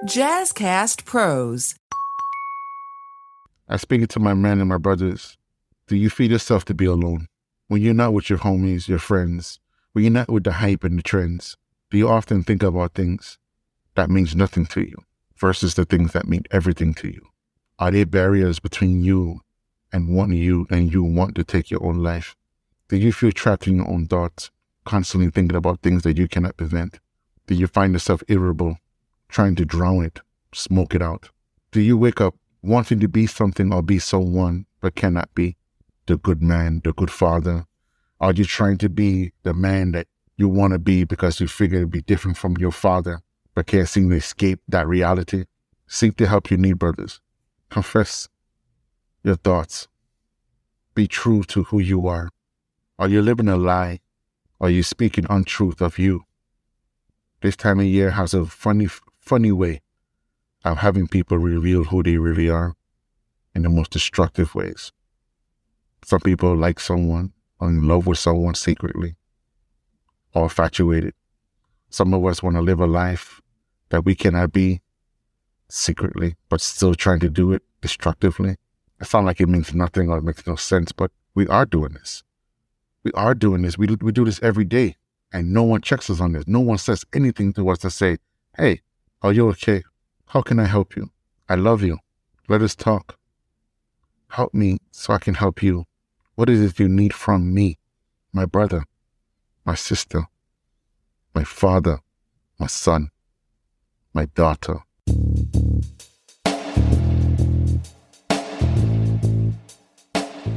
Jazzcast Pros. I speak to my men and my brothers. Do you feel yourself to be alone? When you're not with your homies, your friends, when you're not with the hype and the trends, do you often think about things that means nothing to you versus the things that mean everything to you? Are there barriers between you and you want to take your own life? Do you feel trapped in your own thoughts, constantly thinking about things that you cannot prevent? Do you find yourself irritable, trying to drown it, smoke it out? Do you wake up wanting to be something or be someone but cannot be? The good man, the good father? Are you trying to be the man that you want to be because you figure it'd be different from your father but can't seem to escape that reality? Seek the help you need, brothers. Confess your thoughts. Be true to who you are. Are you living a lie? Are you speaking untruth of you? This time of year has a funny way of having people reveal who they really are in the most destructive ways. Some people like someone, are in love with someone secretly, or infatuated. Some of us want to live a life that we cannot be secretly, but still trying to do it destructively. It sounds like it means nothing or it makes no sense, but we are doing this. We are doing this. We do this every day, and no one checks us on this. No one says anything to us to say, hey, are you okay? How can I help you? I love you. Let us talk. Help me so I can help you. What is it you need from me? My brother, my sister, my father, my son, my daughter.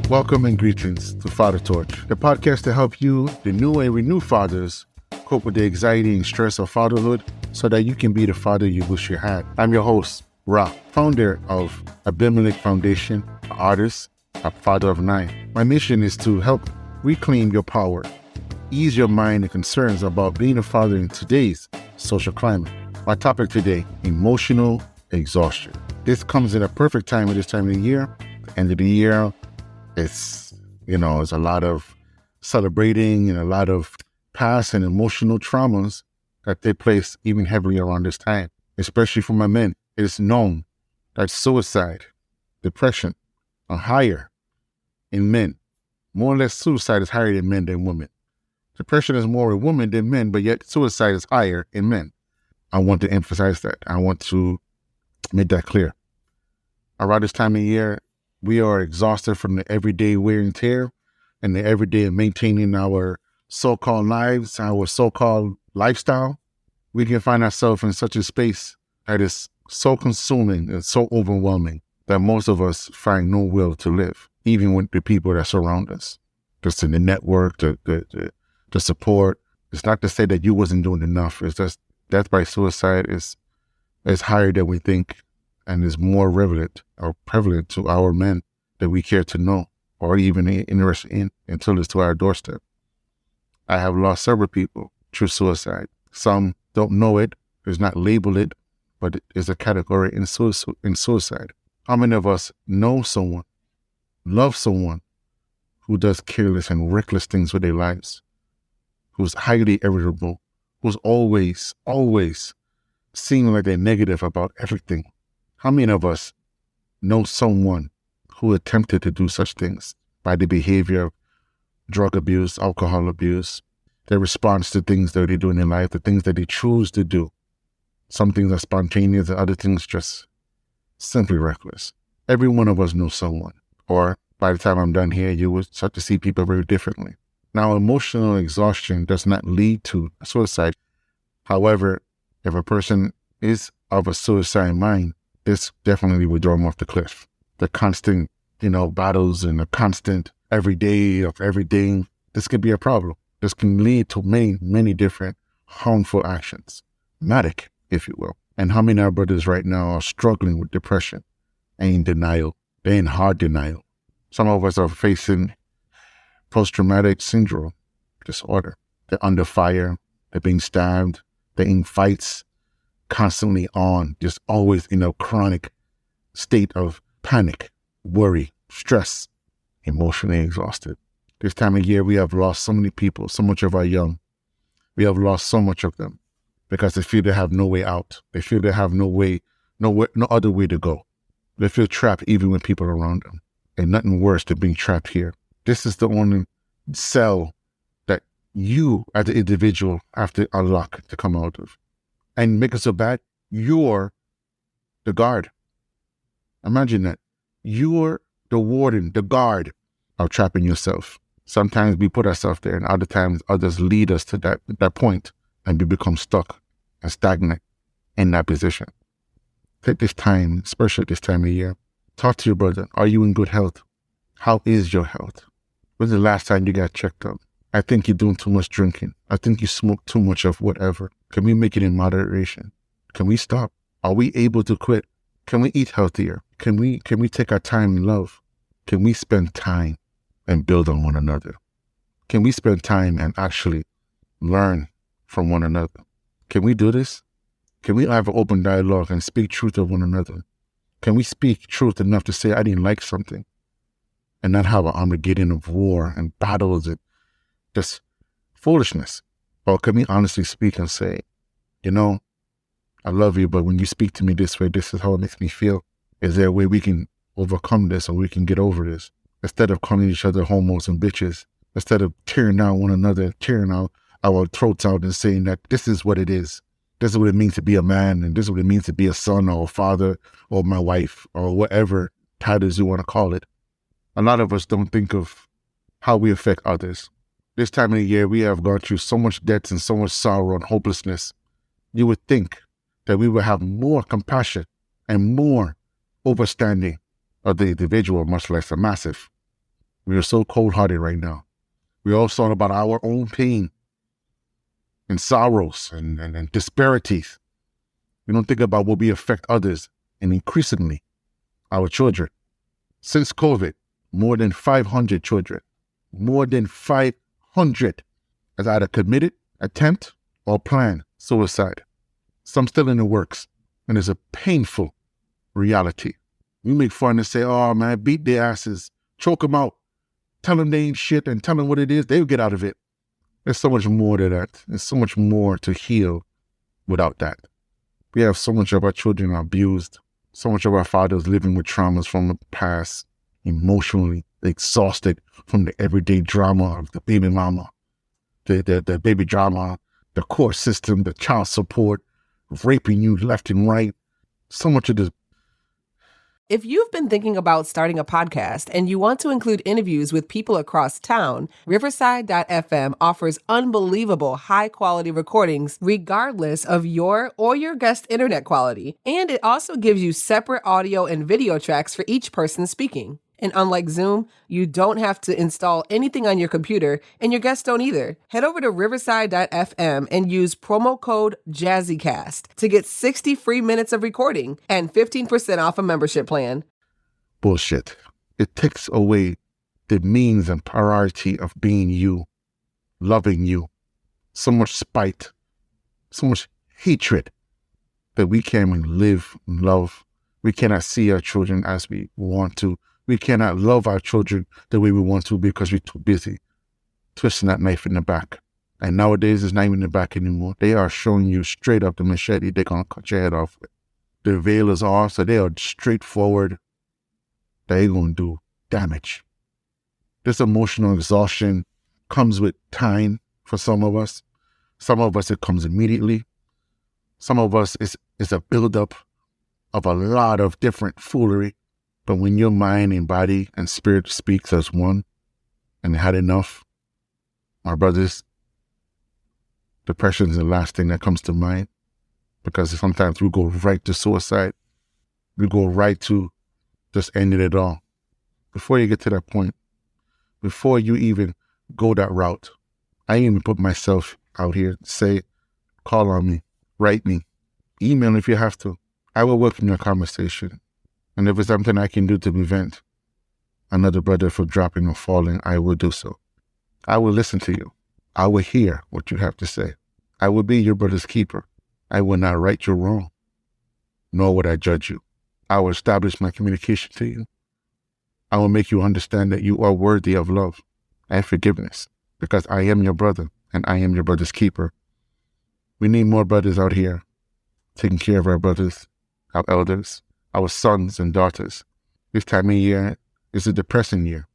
Welcome and greetings to Father Torch, the podcast to help you, the new and renewed fathers, cope with the anxiety and stress of fatherhood so that you can be the father you wish you had. I'm your host, Ra, founder of Abimelech Foundation, an artist, a father of 9. My mission is to help reclaim your power, ease your mind and concerns about being a father in today's social climate. My topic today, emotional exhaustion. This comes in a perfect time at this time of the year. The end of the year, it's a lot of celebrating and a lot of past and emotional traumas that take place even heavily around this time, especially for my men. It is known that suicide, depression are higher in men. More or less suicide is higher in men than women. Depression is more in women than men, but yet suicide is higher in men. I want to emphasize that. I want to make that clear. Around this time of year, we are exhausted from the everyday wear and tear and the everyday of maintaining our so-called lives, our so-called lifestyle. We can find ourselves in such a space that is so consuming and so overwhelming that most of us find no will to live, even with the people that surround us. Just in the network, the support. It's not to say that you wasn't doing enough. It's just death by suicide is higher than we think and is more prevalent to our men that we care to know or even interested in until it's to our doorstep. I have lost several people through suicide. Some don't know it, does not label it, but it is a category in suicide. How many of us know someone, love someone who does careless and reckless things with their lives, who's highly irritable, who's always seeming like they're negative about everything? How many of us know someone who attempted to do such things by the behavior of drug abuse, alcohol abuse, their response to things that they do in their life, the things that they choose to do? Some things are spontaneous and other things just simply reckless. Every one of us knows someone, or by the time I'm done here, you will start to see people very differently. Now, emotional exhaustion does not lead to suicide. However, if a person is of a suicide mind, this definitely would throw them off the cliff. The constant, battles and the constant everyday of everything, this could be a problem. This can lead to many different harmful actions. Traumatic, if you will. And how many of our brothers right now are struggling with depression and in denial? They're in hard denial. Some of us are facing post-traumatic syndrome disorder. They're under fire. They're being stabbed. They're in fights. Constantly on, just always in a chronic state of panic, worry, stress, emotionally exhausted. This time of year, we have lost so many people, so much of our young. We have lost so much of them. because they feel they have no way out. They feel they have no other way to go. They feel trapped even with people around them. And nothing worse than being trapped here. This is the only cell that you as an individual have to unlock to come out of. And make it so bad, you're the guard. Imagine that. You're the warden, the guard of trapping yourself. Sometimes we put ourselves there, and other times others lead us to that point, and we become stuck and stagnant in that position. Take this time, especially this time of year. Talk to your brother. Are you in good health? How is your health? When's the last time you got checked up? I think you're doing too much drinking. I think you smoke too much of whatever. Can we make it in moderation? Can we stop? Are we able to quit? Can we eat healthier? Can we take our time in love? Can we spend time and build on one another? Can we spend time and actually learn from one another? Can we do this? Can we have an open dialogue and speak truth to one another? Can we speak truth enough to say I didn't like something and not have an Armageddon of war and battles and just foolishness? Or can we honestly speak and say, I love you, but when you speak to me this way, this is how it makes me feel. Is there a way we can overcome this or we can get over this? Instead of calling each other homos and bitches, instead of tearing down one another, tearing our throats out and saying that this is what it is. This is what it means to be a man, and this is what it means to be a son or a father or my wife or whatever titles you want to call it. A lot of us don't think of how we affect others. This time of the year, we have gone through so much death and so much sorrow and hopelessness. You would think that we would have more compassion and more understanding of the individual, much less a massive. We are so cold-hearted right now. We all thought about our own pain and sorrows and disparities. We don't think about what we affect others, and increasingly our children. Since COVID, more than 500 children, more than 500 has either committed, attempt, or planned suicide. Some still in the works, and it's a painful reality. We make fun and say, oh man, beat their asses, choke them out, tell them they ain't shit and tell them what it is, they'll get out of it. There's so much more to that. There's so much more to heal without that. We have so much of our children are abused, so much of our fathers living with traumas from the past, emotionally exhausted from the everyday drama of the baby mama, the baby drama, the court system, the child support, raping you left and right. So much of this. If you've been thinking about starting a podcast and you want to include interviews with people across town, Riverside.fm offers unbelievable high-quality recordings regardless of your or your guest internet quality. And it also gives you separate audio and video tracks for each person speaking. And unlike Zoom, you don't have to install anything on your computer, and your guests don't either. Head over to Riverside.fm and use promo code JazzyCast to get 60 free minutes of recording and 15% off a membership plan. Bullshit. It takes away the means and priority of being you, loving you. So much spite, so much hatred that we can't even live and love. We cannot see our children as we want to. We cannot love our children the way we want to because we're too busy twisting that knife in the back. And nowadays, it's not even in the back anymore. They are showing you straight up the machete. They're going to cut your head off. The veil is off, so they are straightforward. They're going to do damage. This emotional exhaustion comes with time for some of us. Some of us, it comes immediately. Some of us, it's a buildup of a lot of different foolery. But when your mind and body and spirit speaks as one and had enough, my brothers, depression is the last thing that comes to mind, because sometimes we go right to suicide. We go right to just ending it all. Before you get to that point, before you even go that route, I even put myself out here, say, call on me, write me, email if you have to. I will welcome your conversation. And if it's something I can do to prevent another brother from dropping or falling, I will do so. I will listen to you. I will hear what you have to say. I will be your brother's keeper. I will not right your wrong, nor would I judge you. I will establish my communication to you. I will make you understand that you are worthy of love and forgiveness, because I am your brother and I am your brother's keeper. We need more brothers out here taking care of our brothers, our elders, our sons and daughters. This time of year is a depressing year.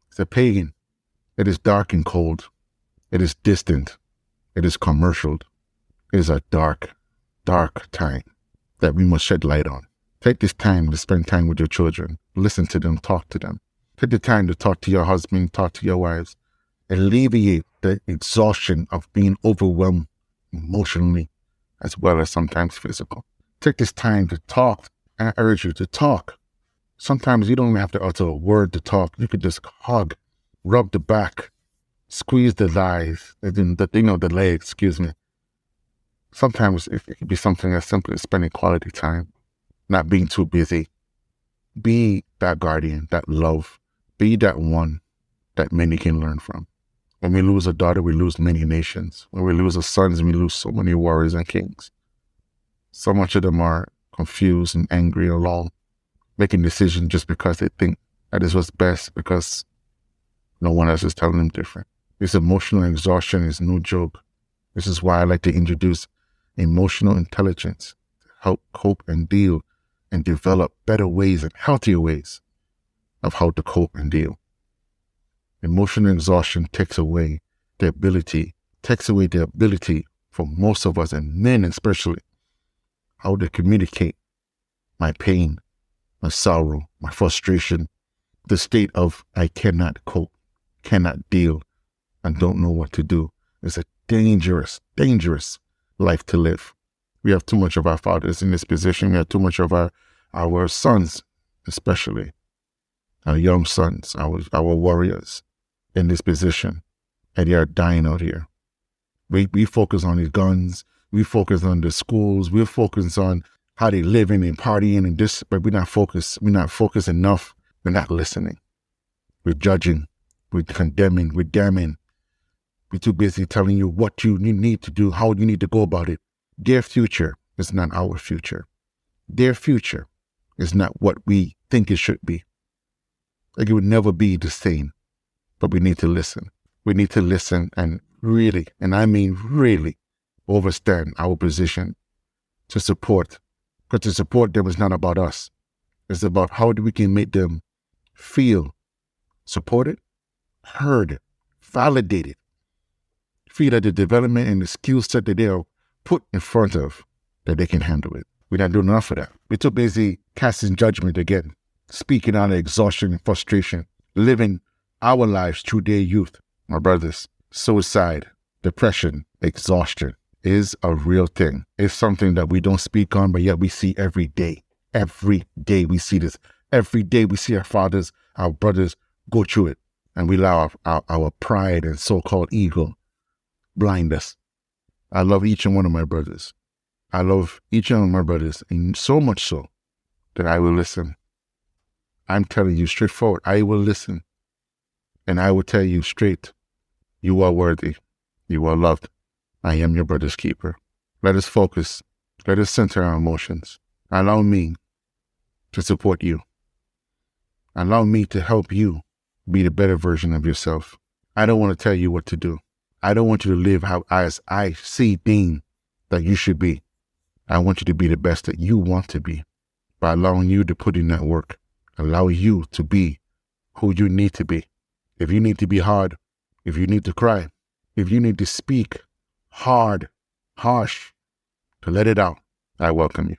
It's a pagan. It is dark and cold. It is distant. It is commercial. It is a dark, dark time that we must shed light on. Take this time to spend time with your children. Listen to them, talk to them. Take the time to talk to your husband, talk to your wives. Alleviate the exhaustion of being overwhelmed emotionally as well as sometimes physical. Take this time to talk. I urge you to talk. Sometimes you don't even have to utter a word to talk. You could just hug, rub the back, squeeze the the legs, excuse me. Sometimes it could be something as simple as spending quality time, not being too busy. Be that guardian, that love. Be that one that many can learn from. When we lose a daughter, we lose many nations. When we lose a son, we lose so many warriors and kings. So much of them are confused and angry and alone, making decisions just because they think that is what's best because no one else is telling them different. This emotional exhaustion is no joke. This is why I like to introduce emotional intelligence to help cope and deal and develop better ways and healthier ways of how to cope and deal. Emotional exhaustion takes away the ability for most of us, and men especially, how to communicate my pain, my sorrow, my frustration, the state of I cannot cope, cannot deal, and don't know what to do. It's a dangerous, dangerous life to live. We have too much of our fathers in this position. We have too much of our sons, especially our young sons, our warriors in this position, and they are dying out here. We focus on the guns, we focus on the schools, we focus on how they living and partying and this, but we're not focused enough. We're not listening. We're judging, we're condemning, we're damning. We're too busy telling you what you need to do, how you need to go about it. Their future is not our future. Their future is not what we think it should be. Like it would never be the same. But we need to listen. We need to listen and really, and I mean really, overstand our position to support. Because to support them is not about us. It's about how we can make them feel supported, heard, validated, feel that the development and the skill set that they are put in front of, that they can handle it. We're not doing enough of that. We're too busy casting judgment again, speaking out of exhaustion and frustration, living our lives through their youth. My brothers, suicide, depression, exhaustion is a real thing. It's something that we don't speak on, but yet we see every day. Every day we see this. Every day we see our fathers, our brothers go through it. And we allow our pride and so-called ego blind us. I love each and one of my brothers. I love each and one of my brothers, and so much so that I will listen. I'm telling you straightforward, I will listen. And I will tell you straight, you are worthy. You are loved. I am your brother's keeper. Let us focus. Let us center our emotions. Allow me to support you. Allow me to help you be the better version of yourself. I don't want to tell you what to do. I don't want you to live how as I see deem that you should be. I want you to be the best that you want to be by allowing you to put in that work. Allow you to be who you need to be. If you need to be hard, if you need to cry, if you need to speak hard, harsh, to let it out, I welcome you.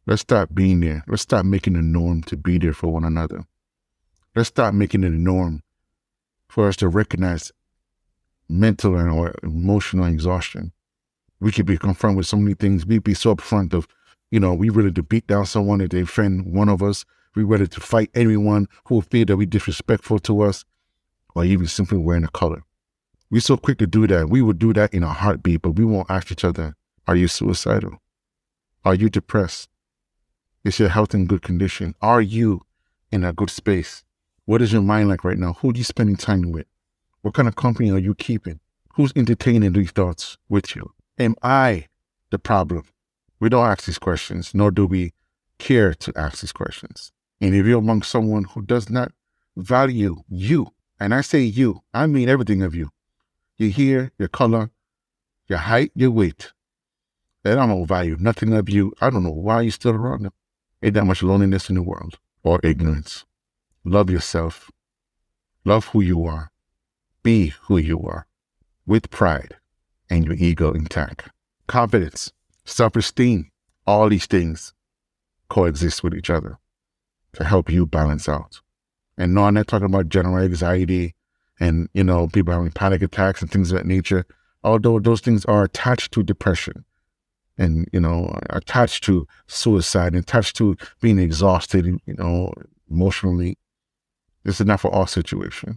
Let's start being there. Let's start making the norm to be there for one another. Let's start making it a norm for us to recognize mental and or emotional exhaustion. We could be confronted with so many things. We'd be so upfront of, we ready to beat down someone if they offend one of us. We ready to fight anyone who feel that we disrespectful to us, or even simply wearing a color. We're so quick to do that. We would do that in a heartbeat, but we won't ask each other, are you suicidal? Are you depressed? Is your health in good condition? Are you in a good space? What is your mind like right now? Who are you spending time with? What kind of company are you keeping? Who's entertaining these thoughts with you? Am I the problem? We don't ask these questions, nor do we care to ask these questions. And if you're among someone who does not value you, and I say you, I mean everything of you, your hair, your color, your height, your weight, They don't value nothing of you. I don't know why you're still around them. Ain't that much loneliness in the world or ignorance. Love yourself. Love who you are. Be who you are with pride and your ego intact. Confidence, self-esteem, all these things coexist with each other to help you balance out. And no, I'm not talking about general anxiety and, people having panic attacks and things of that nature, although those things are attached to depression and, attached to suicide and attached to being exhausted, emotionally. This is not for all situations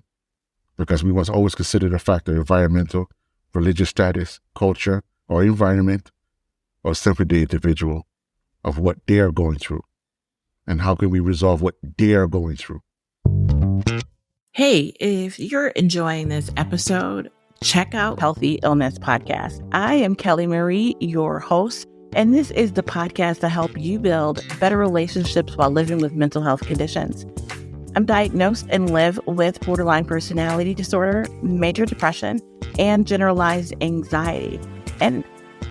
because we must always consider the factor environmental, religious status, culture, or environment, or simply the individual of what they're going through and how can we resolve what they're going through. Hey, if you're enjoying this episode, check out Healthy Illness Podcast. I am Kelly Marie, your host, and this is the podcast to help you build better relationships while living with mental health conditions. I'm diagnosed and live with borderline personality disorder, major depression, and generalized anxiety. And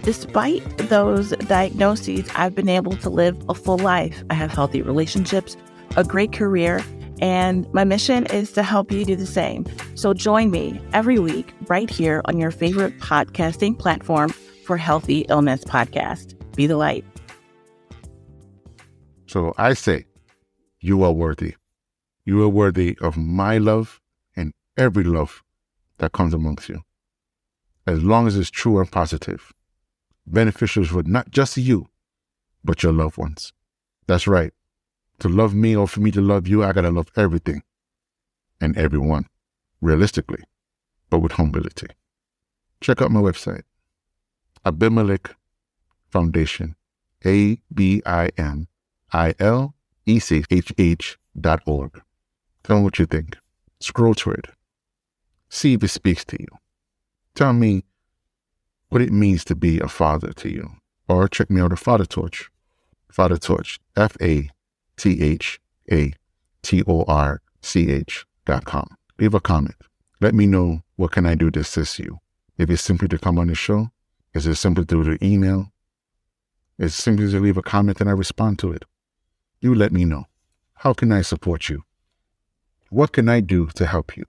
despite those diagnoses, I've been able to live a full life. I have healthy relationships, a great career, and my mission is to help you do the same. So join me every week right here on your favorite podcasting platform for Healthy Illness Podcast. Be the light. So I say, you are worthy. You are worthy of my love and every love that comes amongst you. As long as it's true and positive, beneficial for not just you, but your loved ones. That's right. To love me or for me to love you, I gotta love everything and everyone, realistically, but with humility. Check out my website, Abimelech Foundation, ABIMILECHH.org. Tell me what you think. Scroll through it. See if it speaks to you. Tell me what it means to be a father to you. Or check me out at Father Torch. Father Torch, FATHATORCH.com. Leave a comment. Let me know what can I do to assist you. If it's simply to come on the show, is it simply through the email? Is it simply to leave a comment and I respond to it? You let me know. How can I support you? What can I do to help you?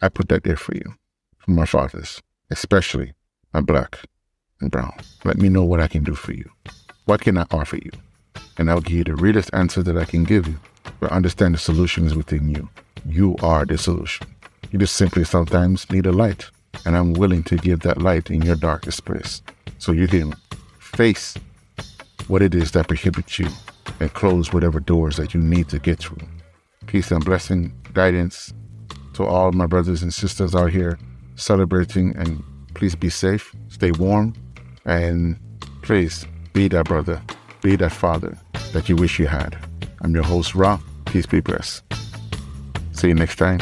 I put that there for you. For my fathers, especially my Black and brown. Let me know what I can do for you. What can I offer you? And I'll give you the realest answer that I can give you. But understand the solution is within you. You are the solution. You just simply sometimes need a light. And I'm willing to give that light in your darkest place. So you can face what it is that prohibits you and close whatever doors that you need to get through. Peace and blessing, guidance to all my brothers and sisters out here celebrating, and please be safe, stay warm, and please be that brother, be that father that you wish you had. I'm your host, Ra. Peace be blessed. See you next time.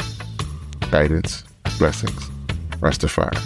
Guidance, blessings, Rastafari.